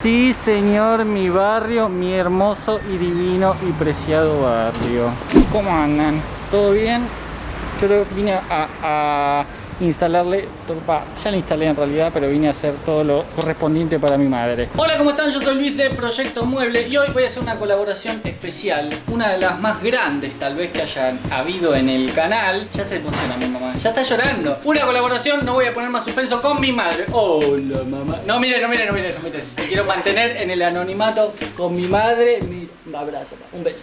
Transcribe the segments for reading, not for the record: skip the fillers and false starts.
Sí, señor, mi barrio, mi hermoso y divino y preciado barrio. ¿Cómo andan? ¿Todo bien? Yo vine a instalarle, ya le instalé en realidad, pero vine a hacer todo lo correspondiente para mi madre. Hola, ¿cómo están? Yo soy Luis de Proyecto Mueble y hoy voy a hacer una colaboración especial, una de las más grandes tal vez que hayan habido en el canal. Ya se emociona mi mamá, ya está llorando. Una colaboración, no voy a poner más suspenso, con mi madre. Hola, mamá. No, mire. Me quiero mantener en el anonimato con mi madre. Un abrazo, un beso.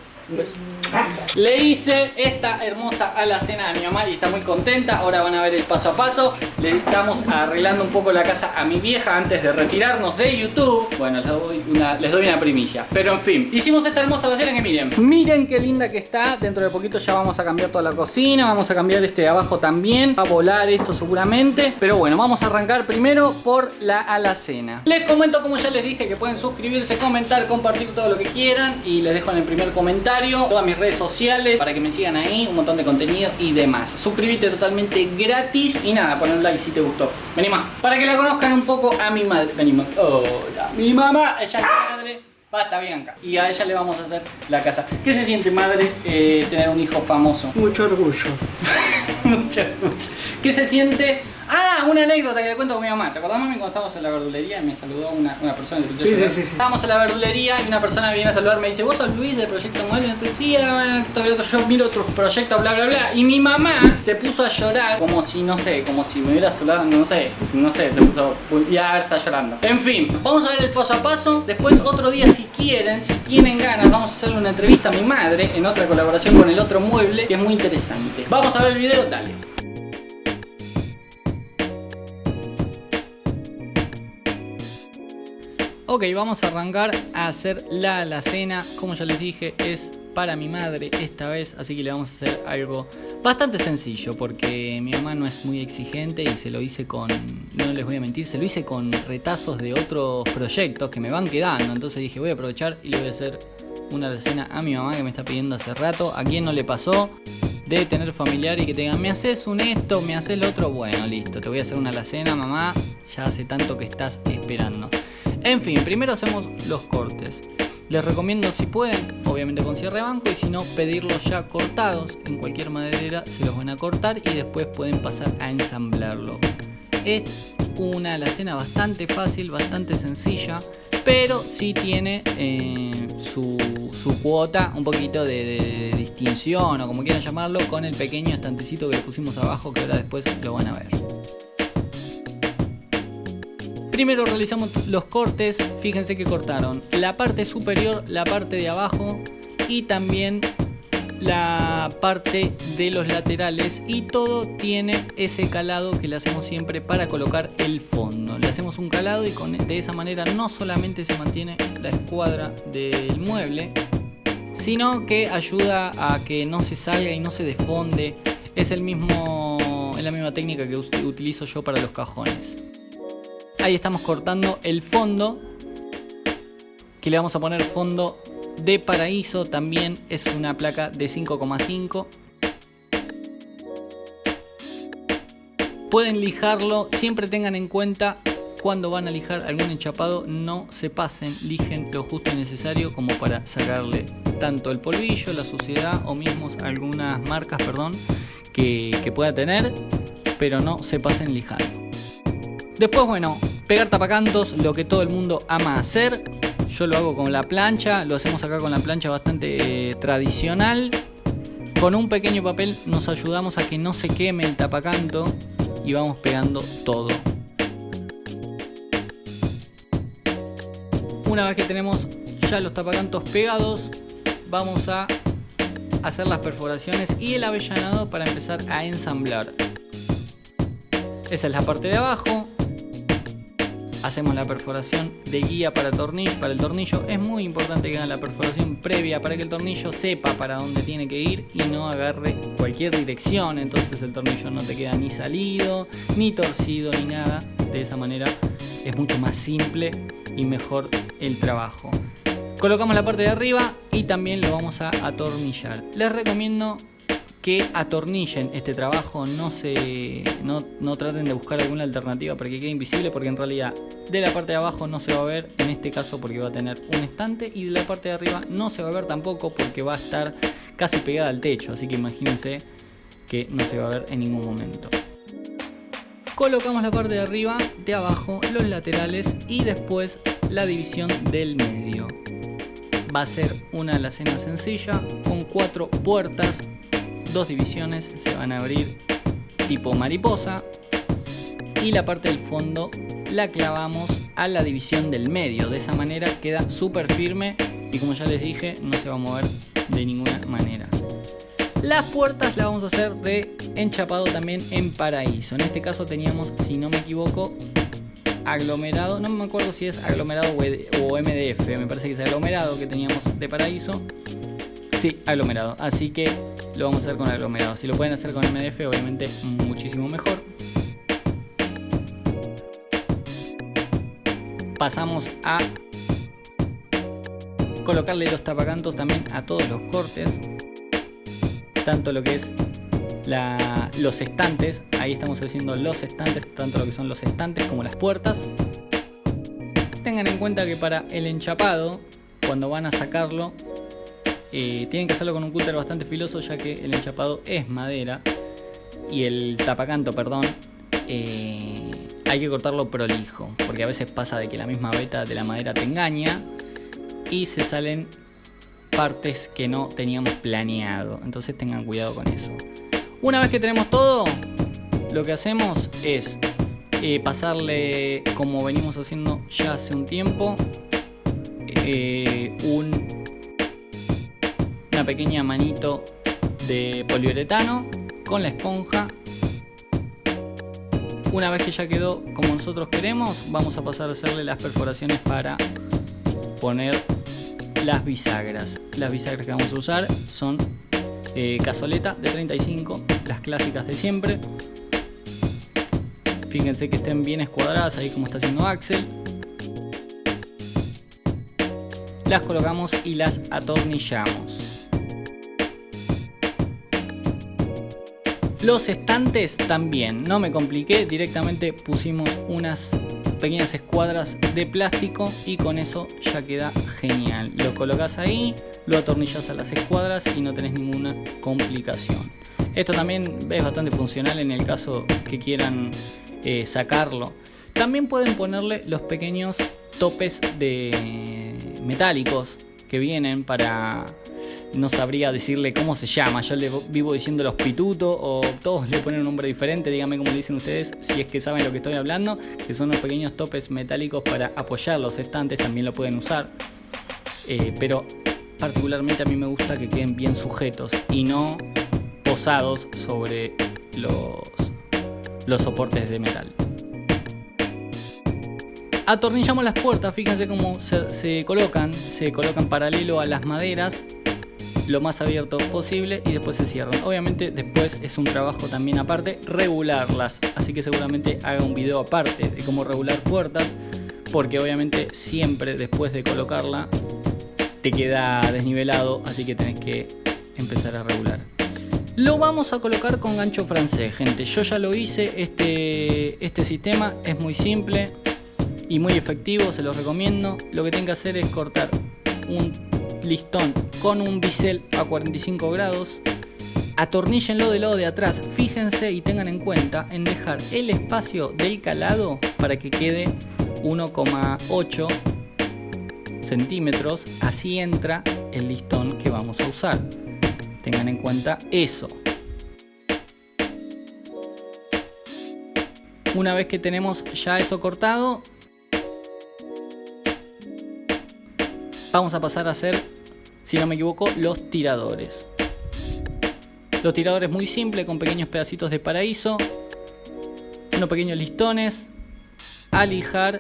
Le hice esta hermosa alacena a mi mamá y está muy contenta. Ahora van a ver el paso a paso. Le estamos arreglando un poco la casa a mi vieja antes de retirarnos de YouTube. Bueno, les doy una primicia. Pero en fin, hicimos esta hermosa alacena que miren qué linda que está. Dentro de poquito ya vamos a cambiar toda la cocina. Vamos a cambiar este de abajo también. Va a volar esto seguramente. Pero bueno, vamos a arrancar primero por la alacena. Les comento, como ya les dije, que pueden suscribirse, comentar, compartir todo lo que quieran. Y les dejo en el primer comentario todas mis redes sociales para que me sigan ahí, un montón de contenido y demás. Suscríbete totalmente gratis y nada, poner un like si te gustó. Vení más, para que la conozcan un poco a mi madre. Vení más. Hola, mi mamá, ella es mi madre. Basta, Bianca. Y a ella le vamos a hacer la casa. ¿Qué se siente, madre, tener un hijo famoso? Mucho orgullo. Mucho orgullo. ¿Qué se siente? Ah, una anécdota que le cuento con mi mamá. ¿Te acordás, mami, cuando estábamos en la verdulería y me saludó una persona del Proyecto? Sí. Estábamos en la verdulería y una persona viene a saludar, me dice: ¿vos sos Luis del Proyecto Mueble? Y me dice: sí, yo miro otros proyectos, bla, bla, bla. Y mi mamá se puso a llorar como si, no sé, como si me hubiera saludado, no sé, se puso, ya está llorando. En fin, vamos a ver el paso a paso. Después otro día, si quieren, si tienen ganas, vamos a hacerle una entrevista a mi madre en otra colaboración con el otro mueble, que es muy interesante. Vamos a ver el video, dale. Ok, vamos a arrancar a hacer la alacena. Como ya les dije, es para mi madre esta vez, así que le vamos a hacer algo bastante sencillo, porque mi mamá no es muy exigente y se lo hice con, no les voy a mentir, se lo hice con retazos de otros proyectos que me van quedando. Entonces dije, voy a aprovechar y le voy a hacer una alacena a mi mamá, que me está pidiendo hace rato. ¿A quién no le pasó de tener familiar y que te digan: me haces un esto, me haces lo otro? Bueno, listo, te voy a hacer una alacena, mamá, ya hace tanto que estás esperando. En fin, primero hacemos los cortes. Les recomiendo, si pueden, obviamente con cierre banco, y si no, pedirlos ya cortados. En cualquier maderera se los van a cortar y después pueden pasar a ensamblarlo. Es una alacena bastante fácil, bastante sencilla, pero sí tiene su cuota, un poquito de distinción, o como quieran llamarlo, con el pequeño estantecito que le pusimos abajo, que ahora después lo van a ver. Primero realizamos los cortes. Fíjense que cortaron la parte superior, la parte de abajo y también la parte de los laterales, y todo tiene ese calado que le hacemos siempre para colocar el fondo. Le hacemos un calado y de esa manera no solamente se mantiene la escuadra del mueble, sino que ayuda a que no se salga y no se desfonde. Es la misma técnica que utilizo yo para los cajones. Ahí estamos cortando el fondo, que le vamos a poner fondo de paraíso. También es una placa de 5,5. Pueden lijarlo, siempre tengan en cuenta cuando van a lijar algún enchapado, no se pasen, lijen lo justo y necesario como para sacarle tanto el polvillo, la suciedad o mismo algunas marcas, que pueda tener, pero no se pasen lijando. Después, bueno, pegar tapacantos, lo que todo el mundo ama hacer. Yo lo hago con la plancha, lo hacemos acá con la plancha bastante tradicional. Con un pequeño papel nos ayudamos a que no se queme el tapacanto y vamos pegando todo. Una vez que tenemos ya los tapacantos pegados, vamos a hacer las perforaciones y el avellanado para empezar a ensamblar. Esa es la parte de abajo. Hacemos la perforación de guía para el tornillo. Es muy importante que hagan la perforación previa para que el tornillo sepa para dónde tiene que ir y no agarre cualquier dirección. Entonces el tornillo no te queda ni salido, ni torcido, ni nada. De esa manera es mucho más simple y mejor el trabajo. Colocamos la parte de arriba y también lo vamos a atornillar. Les recomiendo que atornillen este trabajo, no traten de buscar alguna alternativa para que quede invisible, porque en realidad de la parte de abajo no se va a ver en este caso porque va a tener un estante, y de la parte de arriba no se va a ver tampoco porque va a estar casi pegada al techo, así que imagínense que no se va a ver en ningún momento. Colocamos la parte de arriba, de abajo, los laterales y después la división del medio. Va a ser una alacena sencilla con 4 puertas, 2 divisiones, se van a abrir tipo mariposa, y la parte del fondo la clavamos a la división del medio. De esa manera queda súper firme y, como ya les dije, no se va a mover de ninguna manera. Las puertas las vamos a hacer de enchapado también en paraíso. En este caso teníamos, si no me equivoco, aglomerado, no me acuerdo si es aglomerado o MDF, me parece que es aglomerado que teníamos de paraíso. Sí, aglomerado, así que lo vamos a hacer con aglomerado. Si lo pueden hacer con MDF, obviamente muchísimo mejor. Pasamos a colocarle los tapacantos también a todos los cortes, tanto lo que es los estantes. Ahí estamos haciendo los estantes, tanto lo que son los estantes como las puertas. Tengan en cuenta que para el enchapado, cuando van a sacarlo, tienen que hacerlo con un cúter bastante filoso, ya que el enchapado es madera y el tapacanto, perdón, hay que cortarlo prolijo, porque a veces pasa de que la misma veta de la madera te engaña y se salen partes que no teníamos planeado, entonces tengan cuidado con eso. Una vez que tenemos todo, lo que hacemos es pasarle, como venimos haciendo ya hace un tiempo, una pequeña manito de poliuretano con la esponja. Una vez que ya quedó como nosotros queremos, vamos a pasar a hacerle las perforaciones para poner las bisagras. Las bisagras que vamos a usar son cazoleta de 35, las clásicas de siempre. Fíjense que estén bien escuadradas, ahí como está haciendo Axel. Las colocamos y las atornillamos. Los estantes también, no me compliqué, directamente pusimos unas pequeñas escuadras de plástico y con eso ya queda genial. Lo colocas ahí, lo atornillas a las escuadras y no tenés ninguna complicación. Esto también es bastante funcional en el caso que quieran sacarlo. También pueden ponerle los pequeños topes de metálicos que vienen para... No sabría decirle cómo se llama, yo le vivo diciendo los pitutos o todos le ponen un nombre diferente, díganme cómo le dicen ustedes si es que saben lo que estoy hablando, que son los pequeños topes metálicos para apoyar los estantes, también lo pueden usar, pero particularmente a mí me gusta que queden bien sujetos y no posados sobre los soportes de metal. Atornillamos las puertas, fíjense cómo se colocan paralelo a las maderas, lo más abierto posible, y después se cierran. Obviamente después es un trabajo también aparte regularlas, así que seguramente haga un video aparte de cómo regular puertas, porque obviamente siempre después de colocarla te queda desnivelado, así que tenés que empezar a regular. Lo vamos a colocar con gancho francés, gente. Yo ya lo hice, este sistema es muy simple y muy efectivo, se los recomiendo. Lo que tienen que hacer es cortar un listón con un bisel a 45 grados, atorníllenlo del lado de atrás, fíjense y tengan en cuenta en dejar el espacio del calado para que quede 1,8 centímetros, así entra el listón que vamos a usar, tengan en cuenta eso. Una vez que tenemos ya eso cortado, vamos a pasar a hacer, si no me equivoco, los tiradores. Los tiradores muy simples, con pequeños pedacitos de paraíso, unos pequeños listones, a lijar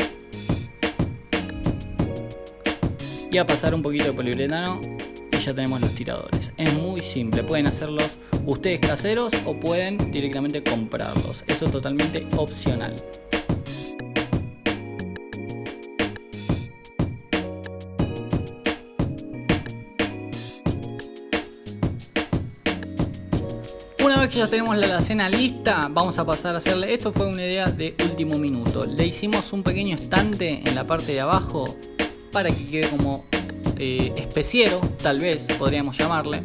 y a pasar un poquito de poliuretano y ya tenemos los tiradores. Es muy simple, pueden hacerlos ustedes caseros o pueden directamente comprarlos. Eso es totalmente opcional. vez que ya tenemos la alacena lista, vamos a pasar a hacerle... Esto fue una idea de último minuto. Le hicimos un pequeño estante en la parte de abajo para que quede como especiero, tal vez podríamos llamarle.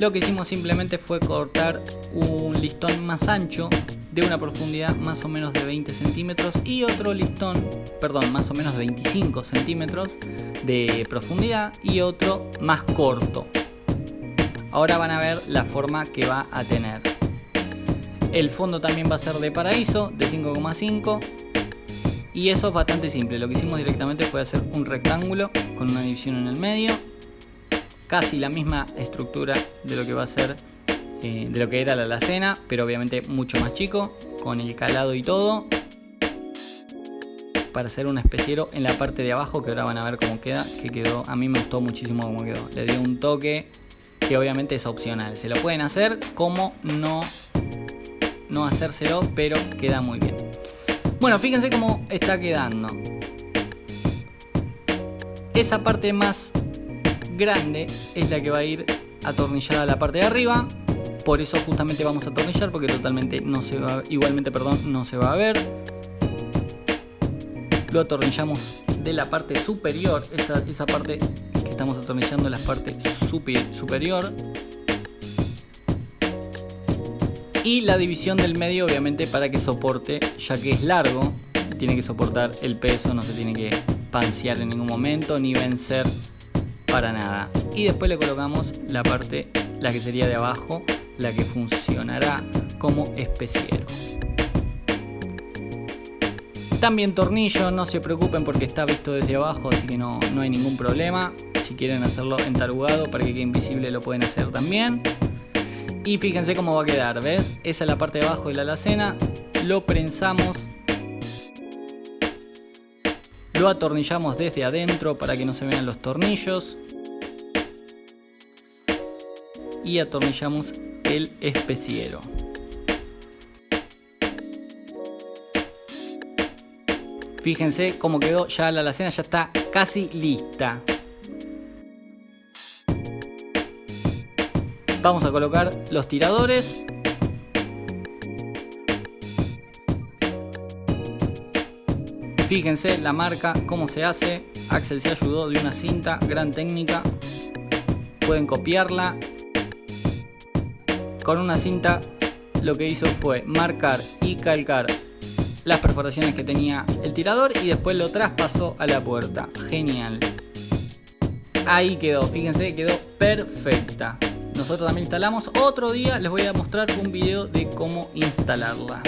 Lo que hicimos simplemente fue cortar un listón más ancho de una profundidad más o menos de 20 centímetros y otro listón, perdón, más o menos de 25 centímetros de profundidad y otro más corto. Ahora van a ver la forma que va a tener. El fondo también va a ser de paraíso, de 5,5. Y eso es bastante simple. Lo que hicimos directamente fue hacer un rectángulo con una división en el medio. Casi la misma estructura de lo que va a ser, de lo que era la alacena, pero obviamente mucho más chico, con el calado y todo. Para hacer un especiero en la parte de abajo, que ahora van a ver cómo queda. Que quedó, a mí me gustó muchísimo cómo quedó. Le dio un toque que obviamente es opcional. Se lo pueden hacer como no hacérselo, pero queda muy bien. Bueno, fíjense cómo está quedando. Esa parte más grande es la que va a ir atornillada a la parte de arriba. Por eso justamente vamos a atornillar, porque totalmente no se va, igualmente, perdón, no se va a ver. Lo atornillamos de la parte superior. Esa parte que estamos atornillando es la parte superior. Y la división del medio, obviamente, para que soporte, ya que es largo, tiene que soportar el peso, no se tiene que pansear en ningún momento ni vencer para nada. Y después le colocamos la parte, la que sería de abajo, la que funcionará como especiero. También tornillo, no se preocupen porque está visto desde abajo, así que no hay ningún problema. Si quieren hacerlo entarugado para que quede invisible, lo pueden hacer también. Y fíjense cómo va a quedar, ¿ves? Esa es la parte de abajo de la alacena. Lo prensamos. Lo atornillamos desde adentro para que no se vean los tornillos. Y atornillamos el especiero. Fíjense cómo quedó, ya la alacena ya está casi lista. Vamos a colocar los tiradores. Fíjense la marca, cómo se hace. Axel se ayudó de una cinta, gran técnica. Pueden copiarla. Con una cinta lo que hizo fue marcar y calcar las perforaciones que tenía el tirador y después lo traspasó a la puerta. Genial. Ahí quedó, fíjense, quedó perfecta. Nosotros también instalamos. Otro día les voy a mostrar un video de cómo instalarla.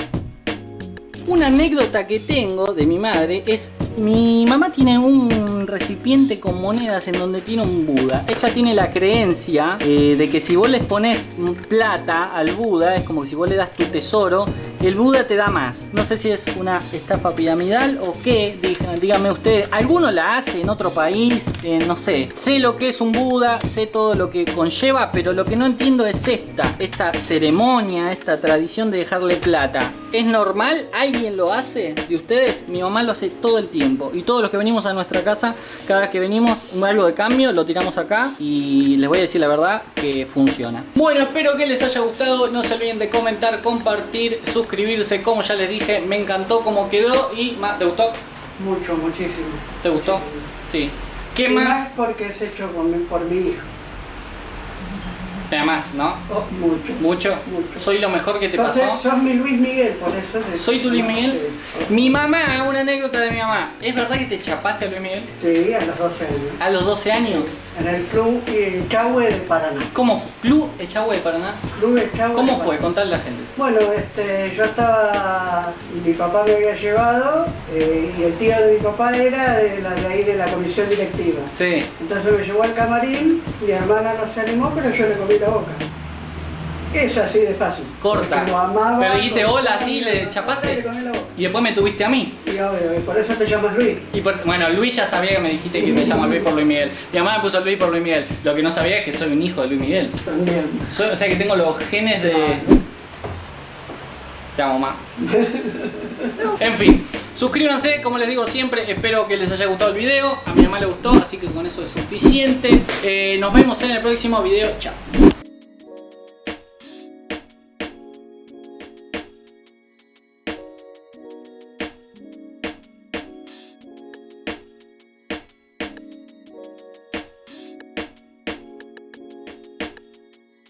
Una anécdota que tengo de mi madre es... Mi mamá tiene un recipiente con monedas en donde tiene un Buda. Ella tiene la creencia de que si vos les pones plata al Buda, es como que si vos le das tu tesoro, el Buda te da más. No sé si es una estafa piramidal o qué, díganme ustedes. ¿Alguno la hace en otro país? No sé. Sé lo que es un Buda, sé todo lo que conlleva, pero lo que no entiendo es esta ceremonia, esta tradición de dejarle plata. ¿Es normal? ¿Alguien lo hace de ustedes? Mi mamá lo hace todo el tiempo. Y todos los que venimos a nuestra casa, cada vez que venimos, algo de cambio, lo tiramos acá. Y les voy a decir la verdad que funciona. Bueno, espero que les haya gustado. No se olviden de comentar, compartir, suscribirse. Como ya les dije, me encantó cómo quedó. Y ¿te gustó? Mucho, muchísimo. ¿Te gustó? Sí. ¿Qué más? Porque es hecho por mi hijo. Nada más, ¿no? Oh, mucho. ¿Mucho? Mucho. ¿Soy lo mejor que te pasó? Sos mi Luis Miguel, por eso. ¿Soy tu Luis Miguel? Sí. Mi mamá, una anécdota de mi mamá. ¿Es verdad que te chapaste a Luis Miguel? Sí, a los 12 años. ¿A los 12 años? En el Club Echagüe de Paraná. ¿Cómo? ¿Club Echagüe de Paraná? Club Echagüe. ¿Cómo fue? Contale a la gente. Bueno, yo estaba... Mi papá me había llevado y el tío de mi papá era de ahí de la comisión directiva. Sí. Entonces me llevó al camarín, mi hermana no se animó, pero yo le comí la boca. Es así de fácil. Corta. Amaba, pero dijiste hola, así le chapaste. Y después me tuviste a mí. Y obvio, y por eso te llamas Luis. Bueno, Luis ya sabía que me dijiste que me llamo Luis por Luis Miguel. Mi mamá me puso Luis por Luis Miguel. Lo que no sabía es que soy un hijo de Luis Miguel. También. O sea que tengo los genes de... Te amo, mamá. En fin, suscríbanse, como les digo siempre, espero que les haya gustado el video. A mi mamá le gustó, así que con eso es suficiente. Nos vemos en el próximo video. Chao.